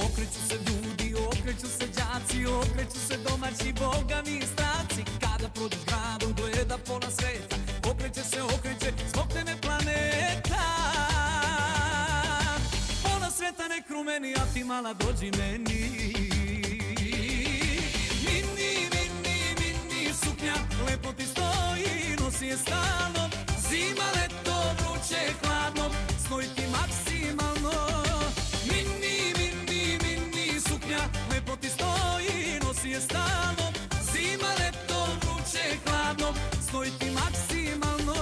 Okreću se ljudi, okreću se đaci, okreću se domaći, boga mi starci. Kada prođeš gradom, gleda pola sveta, okreće se, okreće, zbog tebe planeta. Pola sveta nek rumeni, a ti mala dođi meni. Mini, mini, mini suknja, lepo ti stoji, nosi je stalno. Zima, leto, vruće, hladno, stoji ti maksimalno. Mini, mini, mini suknja, lepo ti stoji, nosi je stalno. Zima, leto, vruće, hladno, stoji ti maksimalno.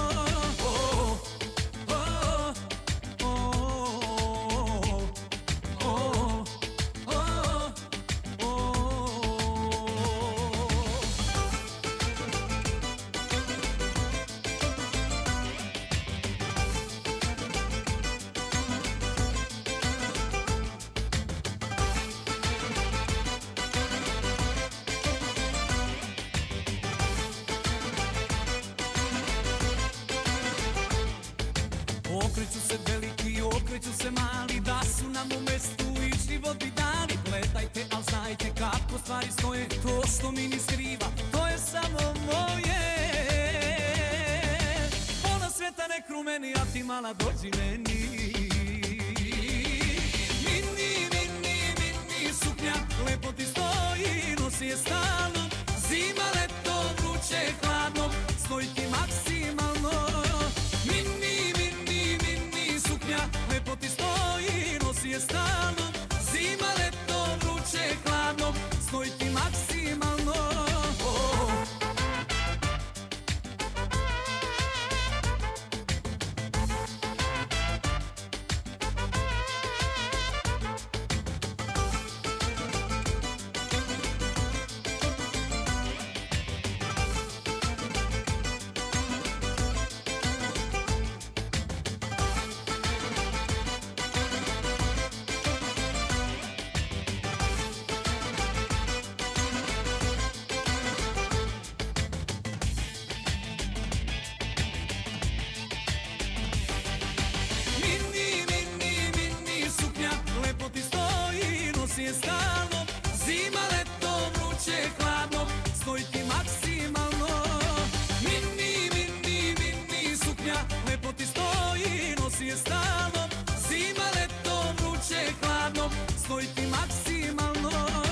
Okreću se veliki, okreću se mali, da su nam u mestu i život i dani. Gledajte, al znajte kako stvari stoje, to što mi ni skriva, to je samo moje. Pola sveta nek rumeni, a ti mala dođi meni. Mini, mini, mini suknja, lepo ti stoji, nosi je stalno. Zima, leto, vruće, hladno, stoji ti maksimalno. Mini, mini, mini suknja, lepo ti stoji, nosi je stalno. Zima, leto, vruće, hladno, stoji ti maksimalno. Nosi je stalno, zima, leto, vruće, hladno, stoji ti maksimalno. Mini, mini, mini suknja, lepo ti stoji, nosi je stalno. Zima, leto, vruće, hladno, stoji ti